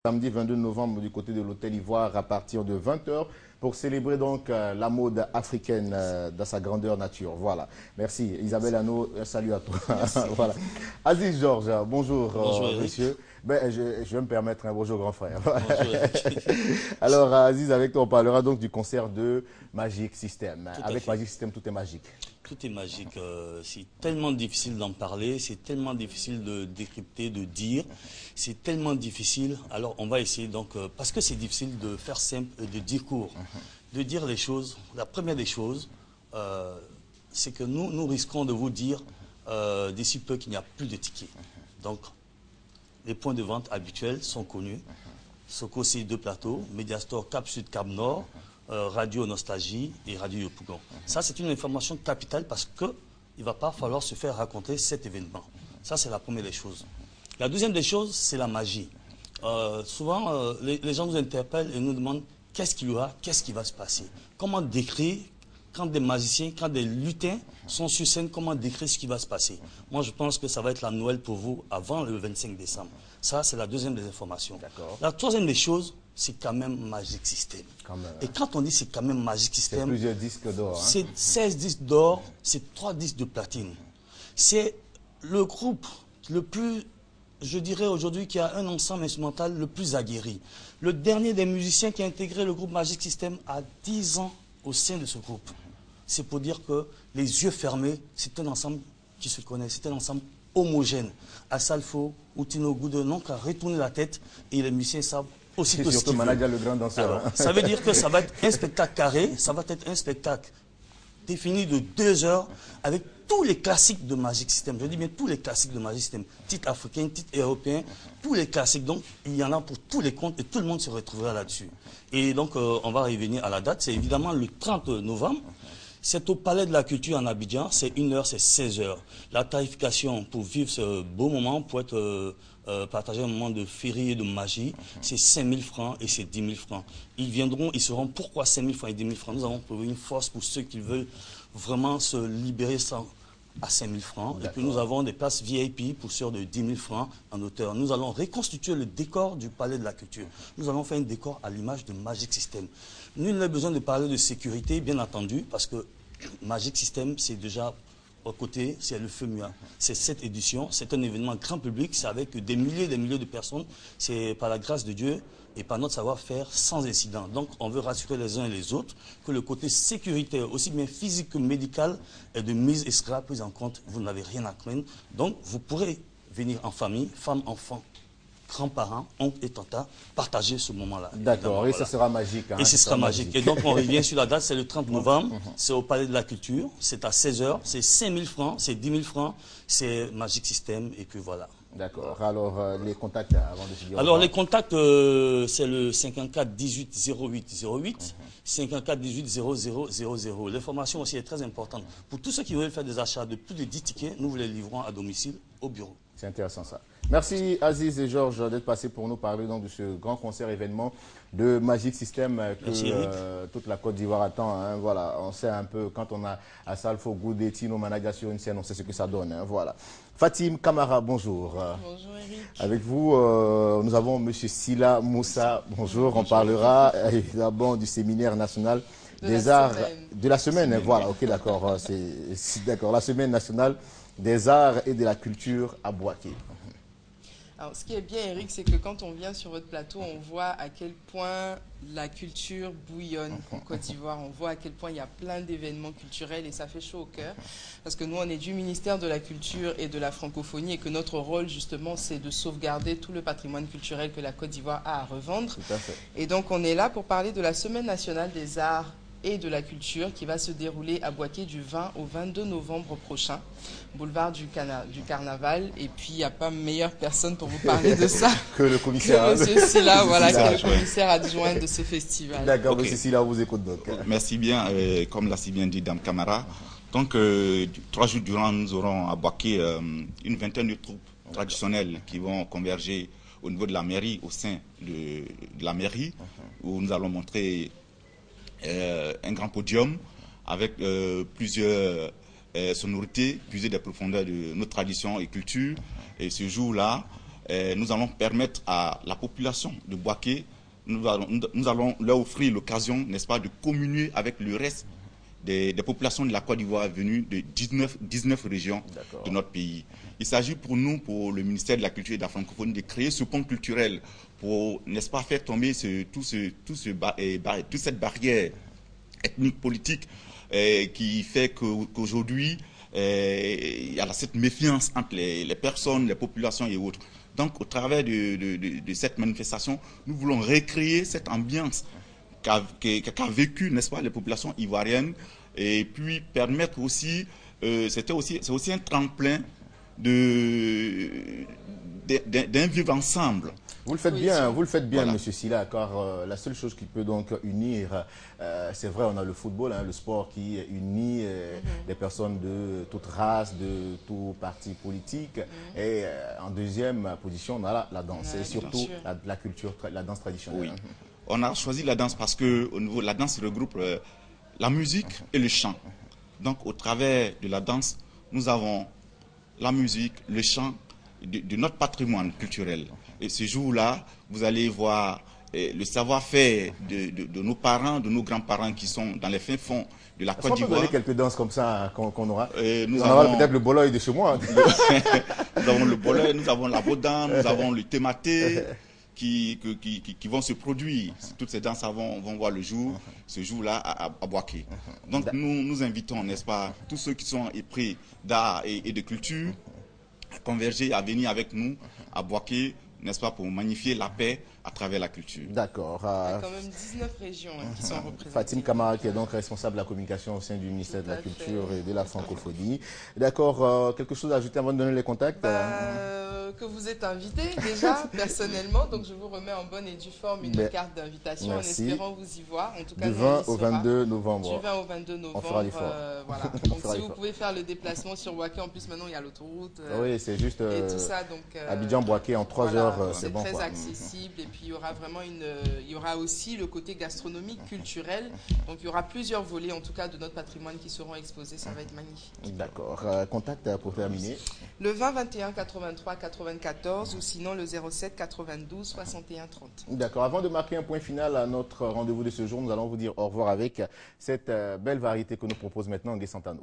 Samedi 22 novembre du côté de l'Hôtel Ivoire à partir de 20 h pour célébrer donc la mode africaine dans sa grandeur nature. Voilà. Merci. Isabelle Hano, salut à toi. Voilà. Aziz Georges, bonjour, monsieur. Ben, je vais me permettre un bonjour grand frère. Bonjour Alors Aziz, avec toi on parlera donc du concert de Magic System. Avec Magic System, tout est magique. Tout est magique. C'est tellement difficile d'en parler, c'est tellement difficile de décrypter, de dire. C'est tellement difficile. Alors on va essayer donc, parce que c'est difficile de faire simple et de dire court. De dire les choses. La première des choses, c'est que nous risquons de vous dire d'ici peu qu'il n'y a plus de tickets. Donc les points de vente habituels sont connus. Soko, c'est 2 plateaux, Mediastore, Cap Sud, Cap Nord, Radio Nostalgie et Radio Yopougon. Ça, c'est une information capitale parce qu'il ne va pas falloir se faire raconter cet événement. Ça, c'est la première des choses. La deuxième des choses, c'est la magie. Souvent, les gens nous interpellent et nous demandent qu'est-ce qu'il y aura, qu'est-ce qui va se passer. Comment décrire, quand des magiciens, quand des lutins sont sur scène, comment décrire ce qui va se passer. Moi, je pense que ça va être la Noël pour vous avant le 25 décembre. Ça, c'est la deuxième des informations. La troisième des choses, c'est quand même Magic System. Et quand on dit c'est quand même Magic System, c'est plusieurs disques d'or. Hein? C'est 16 disques d'or, c'est 3 disques de platine. C'est le groupe le plus, je dirais aujourd'hui, qui a un ensemble instrumental le plus aguerri. Le dernier des musiciens qui a intégré le groupe Magic System a 10 ans au sein de ce groupe. C'est pour dire que les yeux fermés, c'est un ensemble qui se connaît, c'est un ensemble homogène. Assalfo, Outino, Goudon, n'ont qu'à retourner la tête et les musiciens savent aussi tout ce qu'ils veulent. Le grand danseur. Alors, ça veut dire que ça va être un spectacle carré, ça va être un spectacle défini de 2 heures avec tous les classiques de Magic System. Je dis bien tous les classiques de Magic System. Titres africains, titres européens, tous les classiques. Donc, il y en a pour tous les comptes et tout le monde se retrouvera là-dessus. Et donc, on va revenir à la date. C'est évidemment le 30 novembre. C'est au Palais de la Culture en Abidjan. C'est 1 heure, c'est 16 heures. La tarification pour vivre ce beau moment, pour être partager un moment de féerie et de magie, c'est 5 000 francs et c'est 10 000 francs. Ils viendront, ils sauront pourquoi 5 000 francs et 10 000 francs. Nous avons trouvé une force pour ceux qui veulent vraiment se libérer à 5 000 francs. Et puis nous avons des places VIP pour ceux de 10 000 francs en hauteur. Nous allons reconstituer le décor du Palais de la Culture. Nous allons faire un décor à l'image de Magic System. Nul n'a besoin de parler de sécurité, bien entendu, parce que Magic System, c'est déjà au côté, c'est le FEMUA. C'est cette édition, c'est un événement grand public, c'est avec des milliers de personnes. C'est par la grâce de Dieu et par notre savoir-faire sans incident. Donc on veut rassurer les uns et les autres que le côté sécuritaire, aussi bien physique que médical, est de mise et sera pris en compte. Vous n'avez rien à craindre. Donc vous pourrez venir en famille, femmes, enfants, grands-parents, oncles et tantas, partager ce moment-là. D'accord, et ça sera magique. Hein, et ce sera magique. Et donc on revient sur la date, c'est le 30 novembre, c'est au Palais de la Culture, c'est à 16 h, c'est 5 000 francs, c'est 10 000 francs, c'est Magic System, et puis voilà. D'accord. Alors, les contacts avant de se dire. Alors, les contacts, c'est le 54 18 08 08, 54 18 00 00. L'information aussi est très importante. Pour tous ceux qui veulent faire des achats de plus de 10 tickets, nous vous les livrons à domicile au bureau. C'est intéressant ça. Merci Aziz et Georges d'être passés pour nous parler donc, de ce grand concert événement de Magic System que toute la Côte d'Ivoire attend. Hein, voilà, on sait un peu quand on a Assalfo, Goudé, Tino, Managa sur une scène, on sait ce que ça donne. Hein, voilà. Fatim Camara, bonjour. Bonjour Eric. Avec vous, nous avons M. Sila Moussa. Bonjour. On parlera évidemment du séminaire national des arts de la semaine. Voilà, ok, d'accord. D'accord. La semaine nationale des arts et de la culture à Bouaké. Alors, ce qui est bien, Eric, c'est que quand on vient sur votre plateau, on voit à quel point la culture bouillonne en Côte d'Ivoire. On voit à quel point il y a plein d'événements culturels et ça fait chaud au cœur. Parce que nous, on est du ministère de la Culture et de la Francophonie et que notre rôle, justement, c'est de sauvegarder tout le patrimoine culturel que la Côte d'Ivoire a à revendre. Tout à fait. Et donc, on est là pour parler de la Semaine nationale des arts et de la culture qui va se dérouler à Bouaké du 20 au 22 novembre prochain, boulevard du Carnaval. Et puis, il n'y a pas meilleure personne pour vous parler de ça que le commissaire. Que M. Silla, voilà, qui est le commissaire adjoint de ce festival. D'accord, okay. M. Silla, on vous écoute donc. Merci bien, comme l'a si bien dit Dame Camara. Donc, 3 jours durant, nous aurons à Bouaké une vingtaine de troupes traditionnelles qui vont converger au niveau de la mairie, au sein de la mairie, où nous allons montrer un grand podium avec plusieurs sonorités, puiser des profondeurs de notre tradition et culture. Et ce jour-là, nous allons permettre à la population de Boaké, nous allons leur offrir l'occasion, n'est-ce pas, de communier avec le reste des populations de la Côte d'Ivoire venues de 19 régions de notre pays. Il s'agit pour nous, pour le ministère de la Culture et de la Francophonie, de créer ce pont culturel pour, n'est-ce pas, faire tomber toute cette barrière ethnique, politique qui fait qu'aujourd'hui, il y a cette méfiance entre les personnes, les populations et autres. Donc, au travers de cette manifestation, nous voulons recréer cette ambiance qu'a vécu, n'est-ce pas, les populations ivoiriennes, et puis permettre aussi, c'est aussi un tremplin d'un vivre ensemble. Vous le faites bien, voilà. Monsieur Sylla, car la seule chose qui peut donc unir, c'est vrai, on a le football, hein, le sport qui unit des personnes de toute race, de tout parti politique. Et en deuxième position, on a la danse, et surtout la culture, la danse traditionnelle. Oui. On a choisi la danse parce que au niveau de la danse, regroupe la musique et le chant. Donc, au travers de la danse, nous avons la musique, le chant de notre patrimoine culturel. Et ce jour-là, vous allez voir le savoir-faire de nos parents, de nos grands-parents qui sont dans les fins fonds de la Côte d'Ivoire. On peut donner quelques danses comme ça qu'on aura. Nous avons peut-être le boloy de chez moi. Nous avons le boloy, nous avons la bodan, nous avons le thématé qui vont se produire. Toutes ces danses vont voir le jour, ce jour-là à Boaké. Donc nous invitons, n'est-ce pas, tous ceux qui sont épris d'art et de culture à converger, à venir avec nous à Boaké, n'est-ce pas, pour magnifier la paix à travers la culture. D'accord. Il y a quand même 19 régions qui sont représentées. Fatim Camara, qui est donc responsable de la communication au sein du ministère de la Culture et de la Francophonie. D'accord. Quelque chose à ajouter avant de donner les contacts? Que vous êtes invité déjà, personnellement. Donc, je vous remets en bonne et due forme une carte d'invitation en espérant vous y voir. En tout cas, du 20 au 22 novembre. Du 20 au 22 novembre. On fera l'effort. Voilà. Donc, si vous pouvez faire le déplacement sur Boaké, en plus, maintenant, il y a l'autoroute. Oui, c'est juste et tout ça, donc, Abidjan-Boaké en 3 heures, c'est bon. C'est très accessible. Et puis, il y aura vraiment il y aura aussi le côté gastronomique, culturel. Donc, il y aura plusieurs volets, en tout cas, de notre patrimoine qui seront exposés. Ça va être magnifique. D'accord. Contact pour terminer. Le 20 21 83 94 ou sinon le 07 92 61 30. D'accord. Avant de marquer un point final à notre rendez-vous de ce jour, nous allons vous dire au revoir avec cette belle variété que nous propose maintenant Ngué Santano.